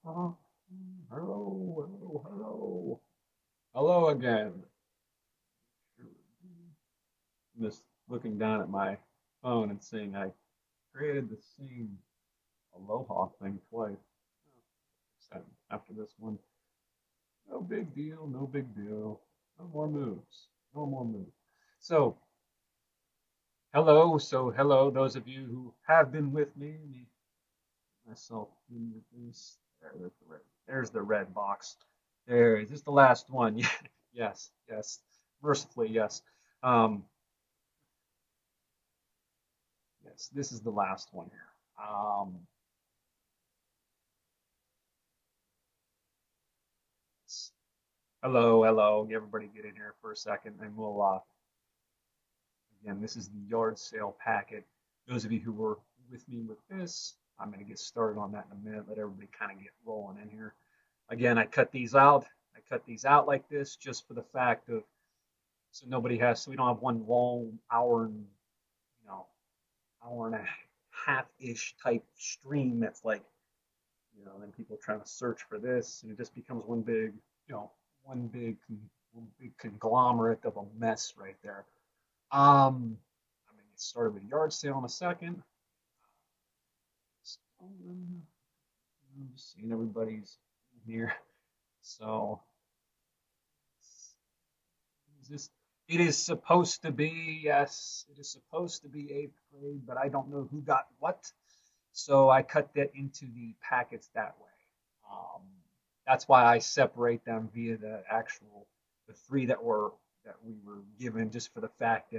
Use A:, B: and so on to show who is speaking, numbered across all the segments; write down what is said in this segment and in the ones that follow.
A: Uh, hello, hello, hello. Hello again. I'm just looking down at my phone and seeing I created the same aloha thing twice. Except after this one, no big deal, no big deal. No more moves. No more moves. So, hello. So, hello, those of you who have been with me. Myself in with this. There's the red box. There. Is this the last one? Yes, yes. Mercifully, yes. Um, yes, this is the last one here. Hello, hello. Everybody get in here for a second, and we'll again. This is the yard sale packet. Those of you who were with me with this, I'm going to get started on that in a minute. Let everybody kind of get rolling in here. Again, I cut these out. I cut these out like this just for the fact of so nobody has so we don't have one long hour and you know hour and a half ish type stream that's like then people trying to search for this and it just becomes you know one big one big conglomerate of a mess right there. I'm gonna get started with yard sale in a second. I'm just seeing everybody's here. So is this it is supposed to be, yes, it is supposed to be eighth grade, but I don't know who got what. So I cut that into the packets that way. Um, that's why I separate them via the three that we were given just for the fact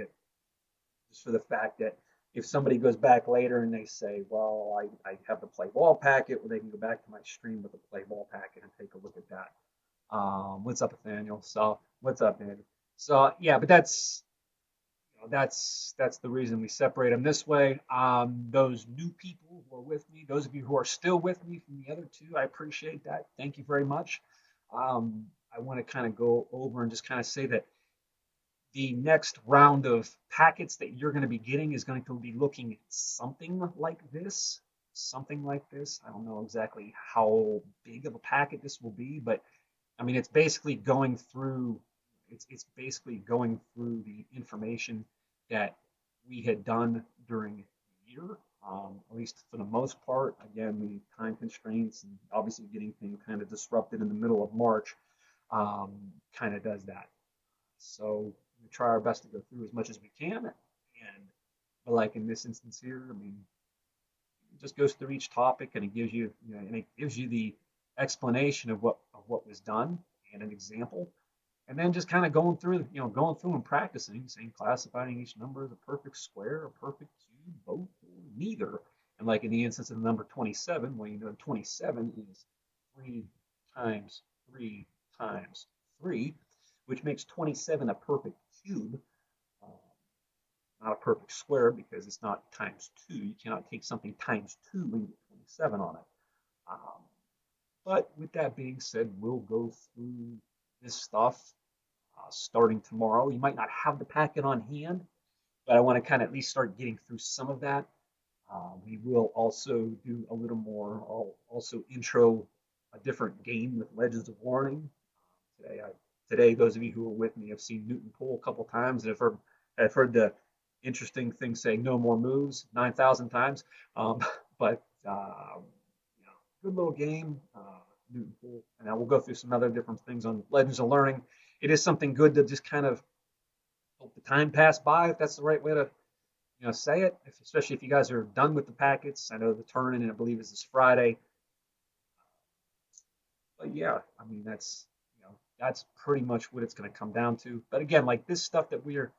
A: that if somebody goes back later and they say, well, I have the play ball packet, well, they can go back to my stream with the play ball packet and take a look at that. What's up, Nathaniel? So what's up, man? So yeah, but that's the reason we separate them this way. Those new people who are with me, those of you who are still with me from the other two, I appreciate that. Thank you very much. I want to kind of go over and just kind of say that the next round of packets that you're going to be getting is going to be looking something like this. Something like this. I don't know exactly how big of a packet this will be, but I mean, it's basically going through the information that we had done during the year, at least for the most part. Again, the time constraints and obviously getting things kind of disrupted in the middle of March kind of does that. So we try our best to go through as much as we can. And but like in this instance here, I mean, it just goes through each topic and it gives and it gives you the explanation of what was done and an example and then just kind of going through and practicing, saying classifying each number as a perfect square, a perfect cube, both, or neither. And like in the instance of the number 27, well, 27 is 3 times 3 times 3, which makes 27 a perfect cube, uh, not a perfect square because it's not times 2. You cannot take something times 2 and get 27 on it. Um, but with that being said, we'll go through this stuff starting tomorrow. You might not have the packet on hand, but I want to kind of at least start getting through some of that. We will also do a little more. I'll also intro a different game with Legends of Warning. Today, today, those of you who are with me have seen Newton Pool a couple times and have heard the interesting thing saying "no more moves" 9,000 times. Um, but good little game, Newton Pool, and we'll go through some other different things on Legends of Learning. It is something good to just kind of hope the time pass by, if that's the right way to say it. Especially if you guys are done with the packets. I know the tournament, I believe, is this Friday. But yeah, I mean that's pretty much what it's going to come down to. But again, like this stuff that we're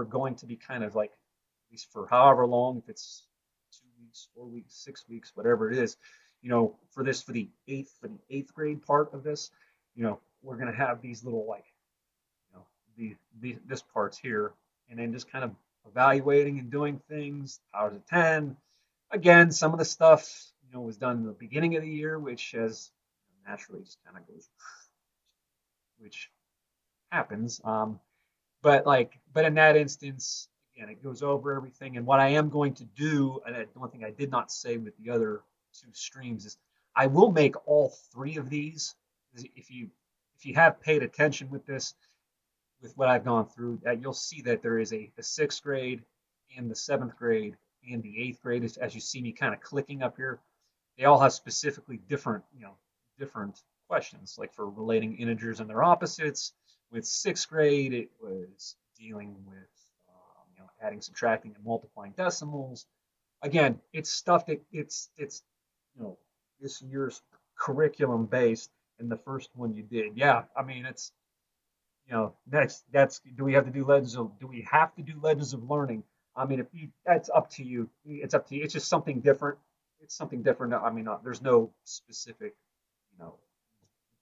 A: going to be kind of like at least for however long, if it's 2 weeks, 4 weeks, 6 weeks, whatever it is, for the eighth grade part of this, we're going to have these little like this part's here, and then just kind of evaluating and doing things. Powers of 10. Again, some of the stuff was done in the beginning of the year, which has naturally just kind of goes, which happens. But in that instance, again, it goes over everything. And what I am going to do, and the one thing I did not say with the other two streams is I will make all three of these. If you have paid attention with this, with what I've gone through, that you'll see that there is a the sixth grade and the seventh grade and the eighth grade, as you see me kind of clicking up here. They all have specifically different, different questions, like for relating integers and their opposites. With sixth grade, it was dealing with adding, subtracting, and multiplying decimals. Again, it's stuff that it's you know this year's curriculum based, and the first one you did. Yeah, I mean it's next, that's, do we have to do legends of learning? I mean, if you, that's up to you. It's up to you. It's just something different. It's something different. I mean, there's no specific, you know,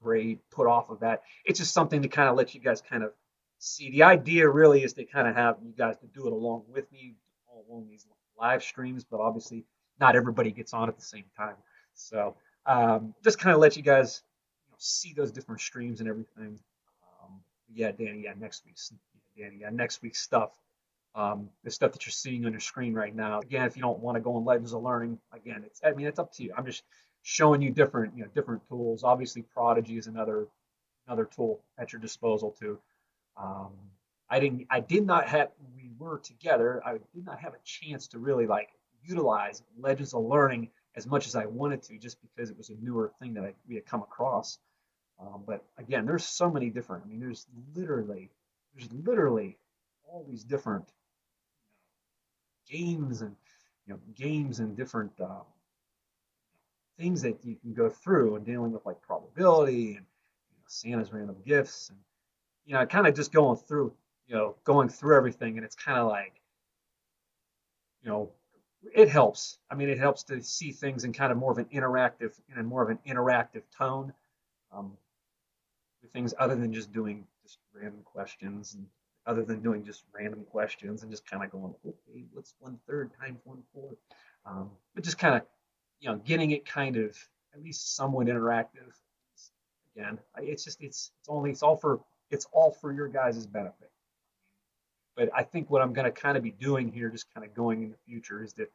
A: grade put off of that. It's just something to kind of let you guys kind of see. The idea really is to kind of have you guys to do it along with me, all along these live streams, but obviously not everybody gets on at the same time. So just kind of let you guys see those different streams and everything. Yeah, Danny. Yeah, next week's Danny. Yeah, next week's stuff. The stuff that you're seeing on your screen right now. Again, if you don't want to go on Legends of Learning, again, it's up to you. I'm just showing you different tools. Obviously, Prodigy is another tool at your disposal too. Um, I did not have, we were together. I did not have a chance to really like utilize Legends of Learning as much as I wanted to, just because it was a newer thing that we had come across. But again, there's so many different. I mean, there's literally all these different games and games and different things that you can go through and dealing with like probability and Santa's random gifts and kind of just going through everything, and it's kind of like you know it helps. I mean, it helps to see things in kind of more of an interactive tone. Um, things other than just doing just random questions and other than doing just random questions and just kind of going, okay, what's 1/3 times 1/4? But just kind of, getting it kind of at least somewhat interactive. Again, it's all for your guys' benefit. But I think what I'm going to kind of be doing here, just kind of going in the future, is to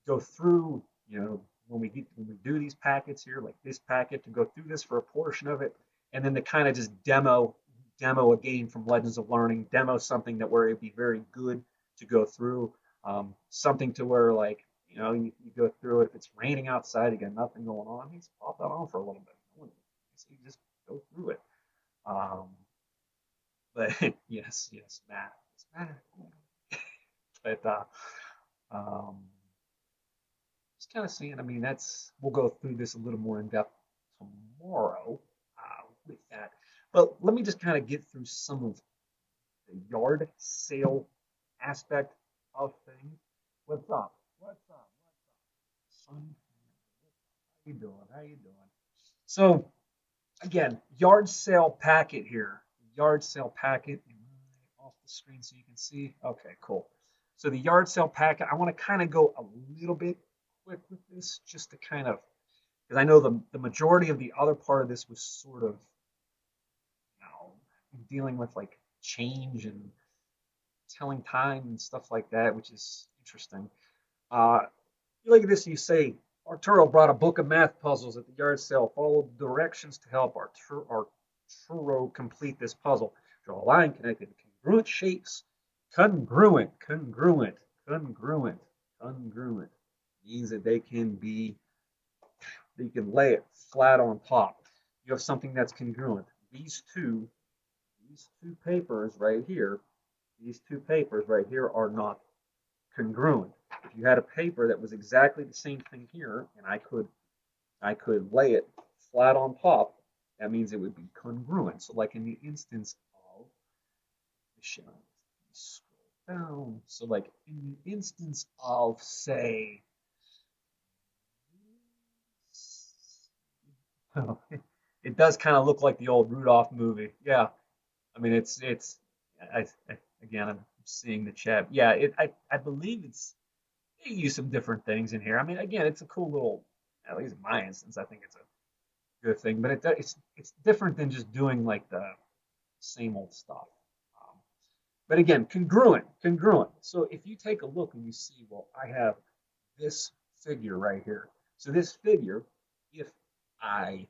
A: go through, when we do these packets here, like this packet, to go through this for a portion of it, and then to kind of just demo a game from Legends of Learning, demo something that where it'd be very good to go through, something to where like you go through it. If it's raining outside, you got nothing going on, you just pop that on for a little bit. So you just go through it. But yes, math, it's math. But um, just kind of seeing. I mean, we'll go through this a little more in depth tomorrow with that. But let me just kind of get through some of the yard sale aspect of things. What's up? What's up? Son, how you doing? How you doing? So again, yard sale packet here. Yard sale packet. Am I off the screen so you can see? Okay, cool. So the yard sale packet, I want to kind of go a little bit quick with this, just to kind of, because I know the majority of the other part of this was sort of, dealing with like change and telling time and stuff like that, which is interesting. You look at this and you say, Arturo brought a book of math puzzles at the yard sale. Follow the directions to help Arturo complete this puzzle. Draw a line connected to congruent shapes. Congruent means that they can lay it flat on top. You have something that's congruent. These two papers right here, are not congruent. If you had a paper that was exactly the same thing here, and I could lay it flat on top, that means it would be congruent. So like in the instance of, scroll down. So like in the instance of, say, it does kind of look like the old Rudolph movie. Yeah. I mean, again, I'm seeing the chat. Yeah, I believe they use some different things in here. I mean, again, it's a cool little, at least in my instance, I think it's a good thing, but it's different than just doing like the same old stuff. But again, congruent. So if you take a look and you see, well, I have this figure right here. So this figure, if I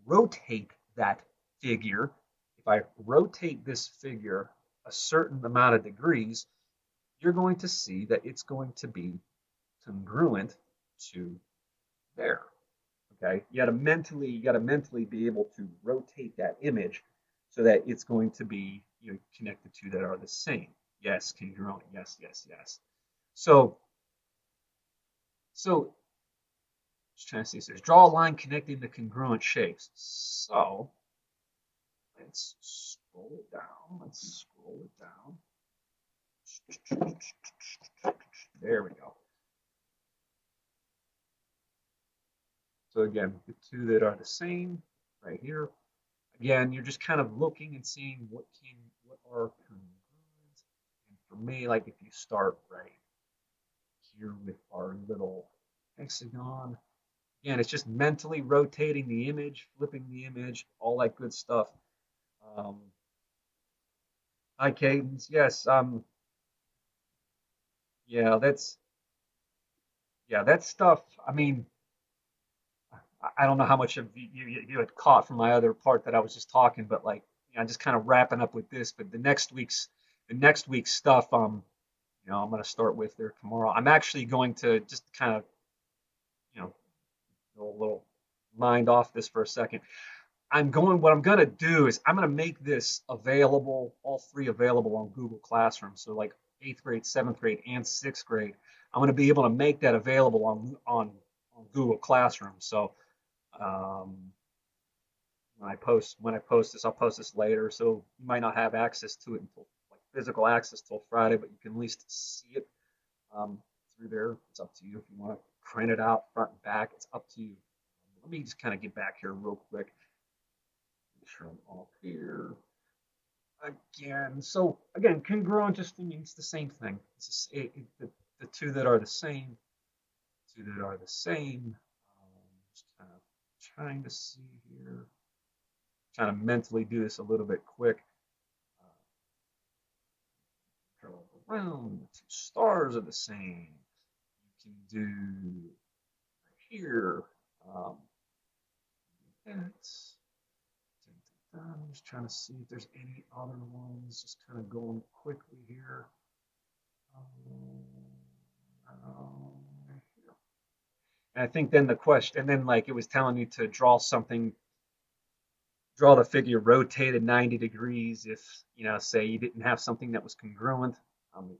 A: rotate that figure, if I rotate this figure a certain amount of degrees, you're going to see that it's going to be congruent to there. Okay, you got to mentally be able to rotate that image so that it's going to be, you know, connected to that are the same. Yes, congruent. Yes, yes, yes. So, so just trying to see. So draw a line connecting the congruent shapes. So let's scroll it down. Let's scroll it down. There we go. So again, the two that are the same right here. Again, you're just kind of looking and seeing what are congruent. And for me, like if you start right here with our little hexagon, again, it's just mentally rotating the image, flipping the image, all that good stuff. Um, Hi, Cadence. Yes, yeah, that stuff. I mean, I don't know how much of you had caught from my other part that I was just talking, but like, you know, just kind of wrapping up with this. But the next week's stuff, you know, I'm going to start with there tomorrow. I'm actually going to just kind of, you know, go a little mind off this for a second. What I'm going to do is I'm going to make this available, all three available on Google Classroom. So like eighth grade, seventh grade, and sixth grade, I'm going to be able to make that available on Google Classroom. So um, when I post this, I'll post this later. So you might not have access to it until like physical access till Friday, but you can at least see it um, through there. It's up to you if you want to print it out front and back. It's up to you. Let me just kind of get back here real quick. Make sure I'm all here again. So again, congruent just means the same thing. It's just, the two that are the same, two that are the same. Just kind of trying to see here. Trying to mentally do this a little bit quick. Curl around. The two stars are the same. You can do right here. Um, that's I'm just trying to see if there's any other ones. Just kind of going quickly here. And I think then the question, and then like it was telling you to draw something, draw the figure rotated 90 degrees. If, you know, say you didn't have something that was congruent,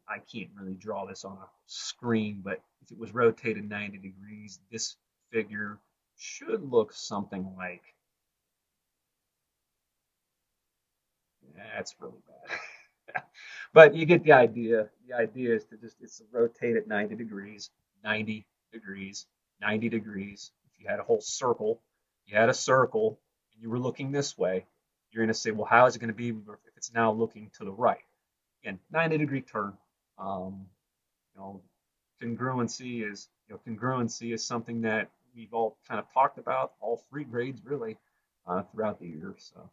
A: I can't really draw this on a screen, but if it was rotated 90 degrees, this figure should look something like, that's really bad. But you get the idea. The idea is to just, it's rotate at 90 degrees, 90 degrees, 90 degrees. If you had a whole circle, you had a circle, and you were looking this way, you're going to say, well, how is it going to be if it's now looking to the right? Again, 90-degree turn. Um, you know, congruency is something that we've all kind of talked about, all three grades really, throughout the year. So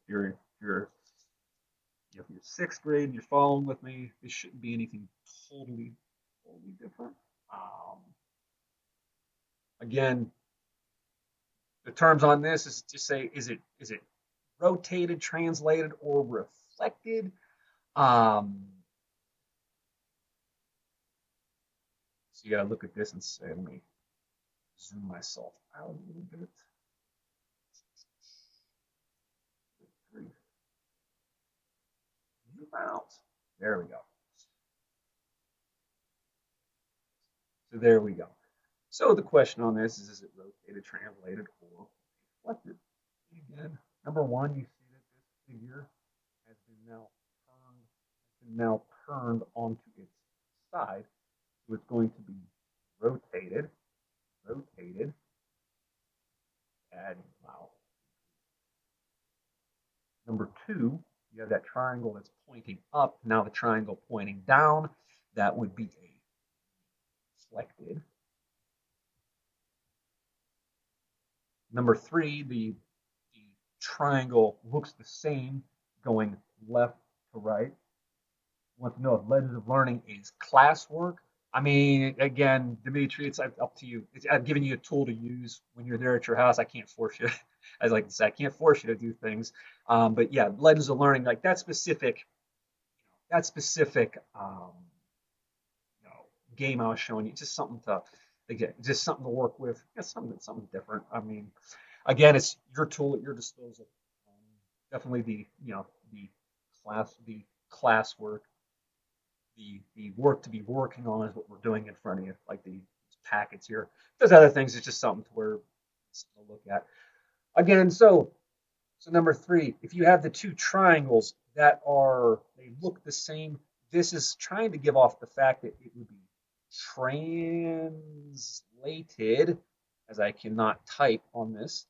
A: you're if you're sixth grade and you're following with me, this shouldn't be anything totally different. Um, Again, the terms on this is to say, is it rotated, translated, or reflected? Um, so you got to look at this and say, let me zoom myself out a little bit. Zoom out. There we go. So there we go. So the question on this is it rotated, translated, or reflected? Again, number one, you see that this figure has been now turned onto its side. So it's going to be rotated, rotated, and wow. Number two, you have that triangle that's pointing up. Now the triangle pointing down, that would be a reflected. Number three, the triangle looks the same going left to right. Want to know if legislative learning is classwork? I mean, again, Dimitri, it's up to you. I'm giving you a tool to use when you're there at your house. I can't force you. I like to say, I can't force you to do things. But yeah, Legends of Learning, like that specific you know, game I was showing you, just something to, again, just something to work with. Yeah, something different. I mean, again, it's your tool at your disposal. Definitely the the classwork, the work to be working on is what we're doing in front of you, like the packets here. There's other things. It's just something to where something to look at. Again, so number three, if you have the two triangles that are they look the same, this is trying to give off the fact that it would be translated, as I cannot type on this,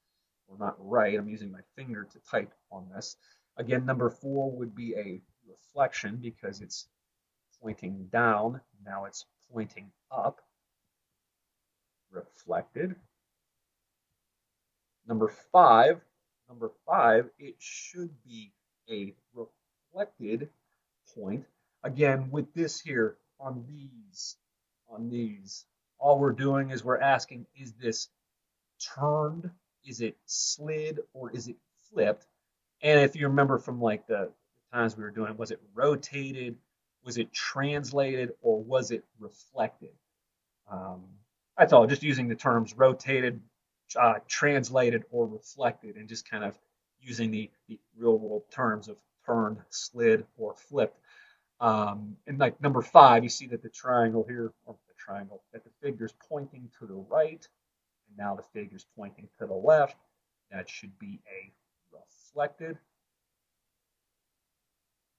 A: or not write. I'm using my finger to type on this. Again, number four would be a reflection because it's pointing down. Now it's pointing up. Reflected. Number five, it should be a reflected point. Again, with this here on these, all we're doing is we're asking, is this turned? Is it slid or is it flipped? And if you remember from like the times we were doing, was it rotated? Was it translated or was it reflected? Um, that's all, just using the terms rotated, translated, or reflected, and just kind of using the real world terms of turned, slid, or flipped. And like number five, you see that the triangle here, or the triangle, that the figure's pointing to the right, and now the figure's pointing to the left. That should be a reflected.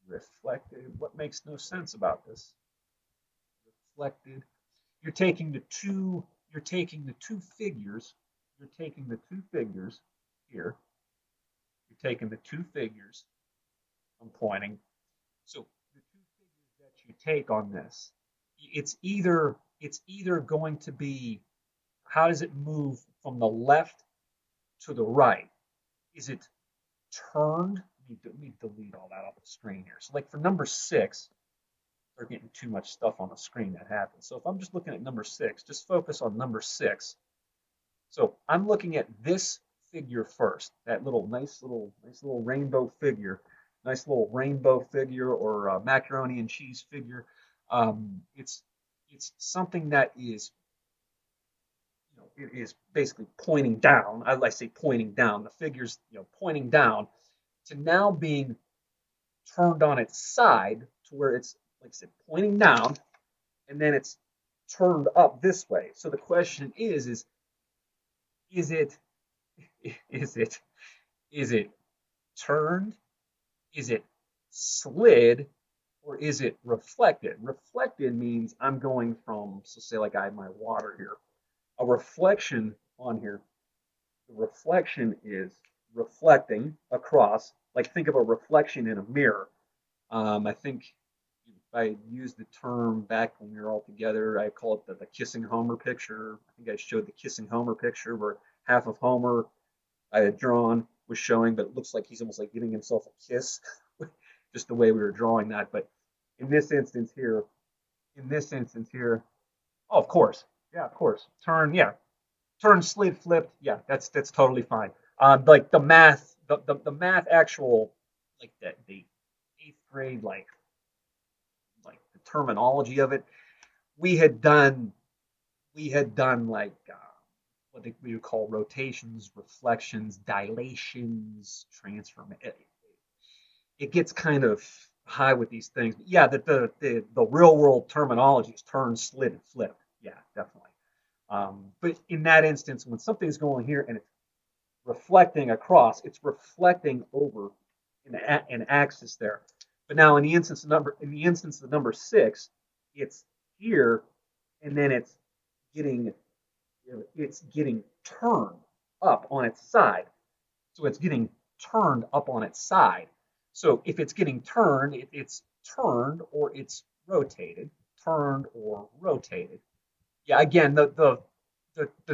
A: Reflected. What makes no sense about this? Reflected. You're taking the two. You're taking the two figures. You're taking the two figures here. You're taking the two figures. I'm pointing. So the two figures that you take on this, it's either going to be how does it move from the left to the right? Is it turned? Let me delete all that off the screen here. So like for number six, they're getting too much stuff on the screen that happens. So if I'm just looking at number six, just focus on number six. So I'm looking at this figure first, that little nice little rainbow figure, or macaroni and cheese figure. It's something that is it is basically pointing down. I say pointing down. The figure's pointing down to now being turned on its side to where it's like I said pointing down, and then it's turned up this way. So the question is it is it is it turned? Is it slid? Or is it reflected? Reflected means I'm going from, so say like I have my water here, a reflection on here. The reflection is reflecting across, like think of a reflection in a mirror. I think I used the term back when we were all together. I call it the kissing Homer picture. I think I showed the kissing Homer picture where half of Homer I had drawn was showing, but it looks like he's almost like giving himself a kiss, just the way we were drawing that. But in this instance here, oh, of course, yeah, of course, turn, slid, flipped, yeah, that's totally fine. Like the math actual, like the eighth grade, like the terminology of it, we had done like what we would call rotations, reflections, dilations, transform. It gets kind of high with these things. But yeah, the real world terminology is turn, slid, and flip. Yeah, definitely. But in that instance, when something's going here and it's reflecting across, it's reflecting over an axis there. But now in the number six, it's here, and then getting it's getting turned up on its side. So it's getting turned up on its side. So if it's getting turned, it's turned or it's rotated, turned or rotated. Yeah, again, the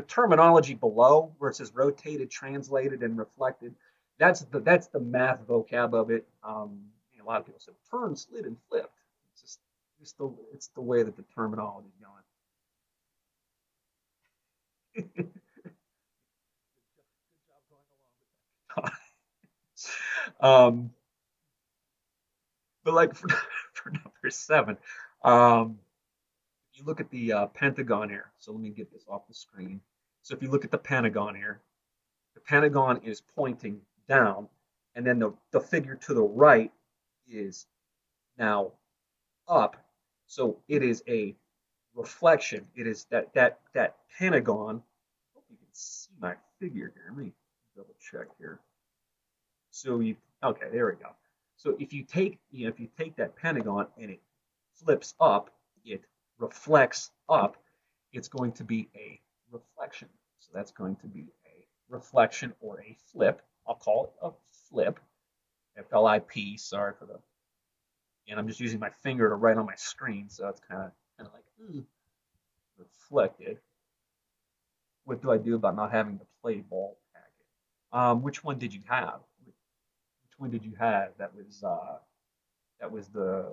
A: terminology below where it says rotated, translated, and reflected, that's the math vocab of it. A lot of people say turn, slid, and flipped. It's just it's the way that the terminology is going. Good job going along with that. But like for, for number seven, um, if you look at the pentagon here, so let me get this off the screen. So if you look at the pentagon here, the pentagon is pointing down, and then the figure to the right is now up. So it is a reflection. It is that pentagon. I hope you can see my figure here. Let me double check here. So you okay? There we go. So if you take that pentagon and it flips up, it reflects up. It's going to be a reflection. So that's going to be a reflection or a flip. I'll call it a flip. FLIP. Sorry for the. And I'm just using my finger to write on my screen, so it's kind of like reflected. What do I do about not having the play ball packet? Which one did you have? Which one did you have? That was the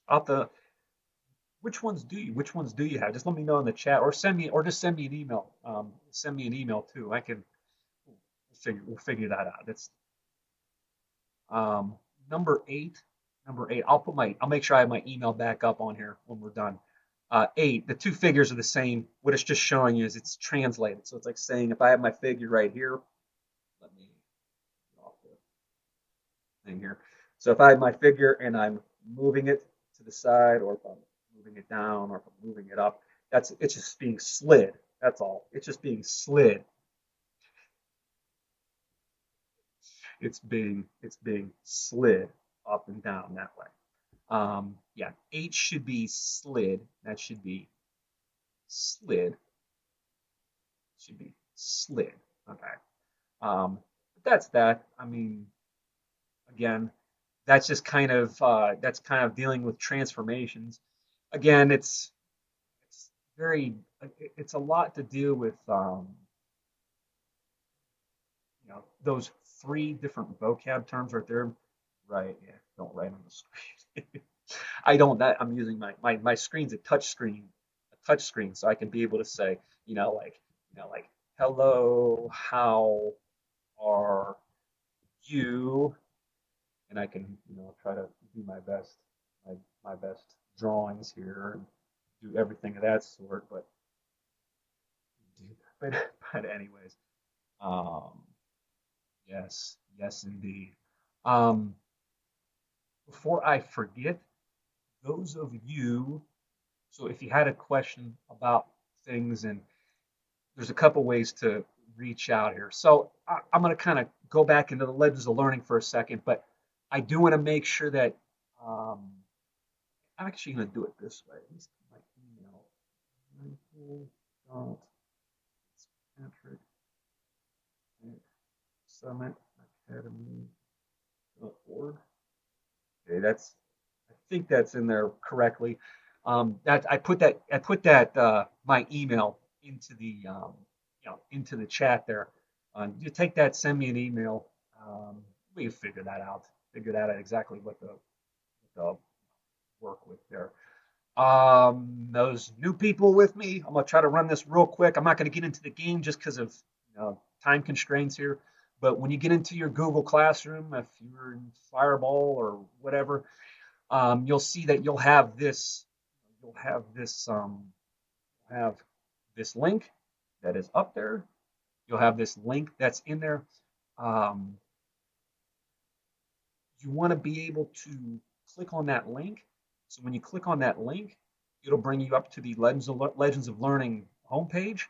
A: off the. Which ones do you have? Just let me know in the chat, or just send me an email. Send me an email too. I can we'll figure that out. That's um, number eight. Number eight. I'll make sure I have my email back up on here when we're done. Eight. The two figures are the same. What it's just showing you is it's translated. So it's like saying if I have my figure right here, let me get off the thing here. So if I have my figure and I'm moving it to the side, or if I'm moving it down, or if I'm moving it up, it's just being slid. That's all. It's just being slid. It's being slid up and down that way. Yeah, H should be slid. That should be slid. Should be slid. Okay. But that's that. I mean, again, that's kind of dealing with transformations. Again, it's very it's a lot to do with those three different vocab terms right there. Right, yeah, don't write on the screen. I don't that I'm using my screen's a touch screen, so I can be able to say, like hello, how are you? And I can, try to do my my best drawings here and do everything of that sort. But anyways, um, yes, yes indeed. Um, Before I forget, those of you, so if you had a question about things, and there's a couple ways to reach out here. So I'm going to kind of go back into the legends of learning for a second, but I do want to make sure that um, I'm actually going to do it this way. This is my email, Patrick at summitacademy.org. Okay, I think that's in there correctly. That I put that my email into the into the chat there. You take that, send me an email. We can figure that out. Figure that out exactly what the work with there. Those new people with me, I'm gonna try to run this real quick. I'm not gonna get into the game just because of time constraints here. But when you get into your Google Classroom, if you're in Fireball or whatever, you'll see that you'll have this link that is up there. You'll have this link that's in there. Um, you want to be able to click on that link. So when you click on that link, it'll bring you up to the Legends of Learning homepage.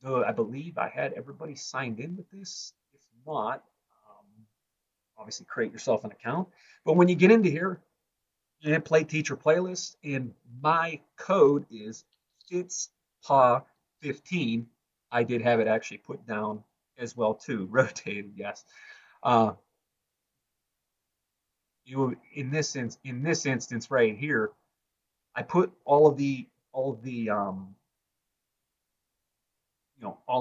A: I believe I had everybody signed in with this. If not, obviously create yourself an account. But when you get into here, you hit play teacher playlist, and my code is FitzPa15. I did have it actually put down as well too, rotated, yes. Uh, in this instance right here, I put all of the all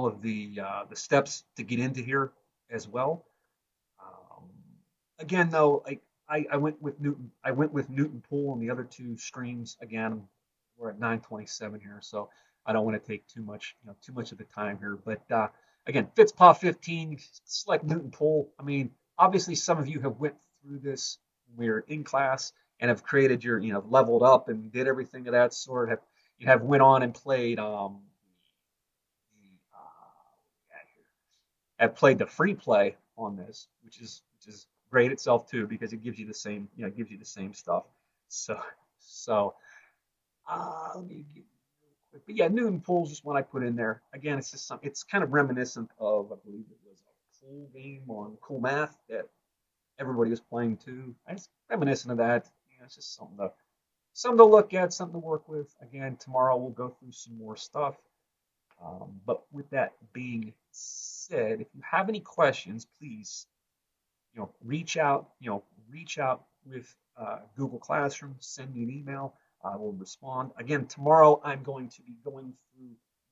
A: of the steps to get into here as well. Um, Again, though, I went with Newton. I went with Newton Pool and the other two streams. Again, we're at 927 here, so I don't want to take too much of the time here. But again, FitzPaw 15, select Newton pool. I mean, obviously, some of you have went through this when we were in class and have created your, leveled up and did everything of that sort. Have went on and played have played the free play on this, which is great itself too because it gives you the same, it gives you the same stuff. So let me get real quick. But yeah, Newton Pool's just one I put in there. Again, it's just it's kind of reminiscent of, I believe it was a pool game on Cool Math that everybody was playing too. It's reminiscent of that. It's just something to look at, something to work with. Again, tomorrow we'll go through some more stuff. But with that being said, if you have any questions, please, reach out with Google Classroom, send me an email. I will respond. Again, tomorrow I'm going to be going through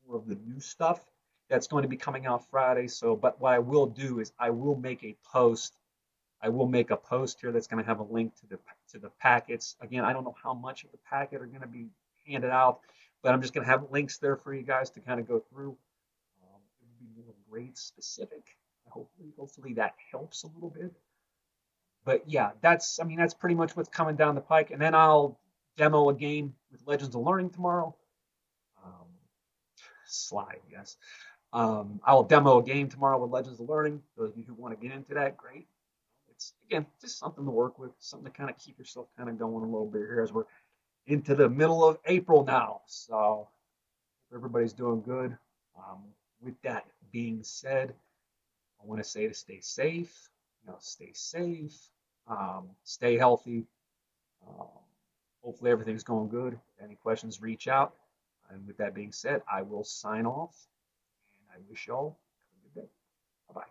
A: more of the new stuff that's going to be coming out Friday. So, but what I will do is I will make a post. I will make a post here that's going to have a link to the packets. Again, I don't know how much of the packet are going to be handed out, but I'm just going to have links there for you guys to kind of go through. It will be more grade specific. Hopefully that helps a little bit. But yeah, that's pretty much what's coming down the pike. And then I'll demo a game with Legends of Learning tomorrow. Um, Slide, yes. I will demo a game tomorrow with Legends of Learning. Those of you who want to get into that, great. It's again just something to work with, something to kind of keep yourself kind of going a little bit here as we're into the middle of April now. So everybody's doing good. Um, with that being said, I want to say to stay safe. Stay safe. Stay healthy. Um, Hopefully everything's going good. If any questions, reach out. And with that being said, I will sign off. And I wish y'all a good day. Bye bye.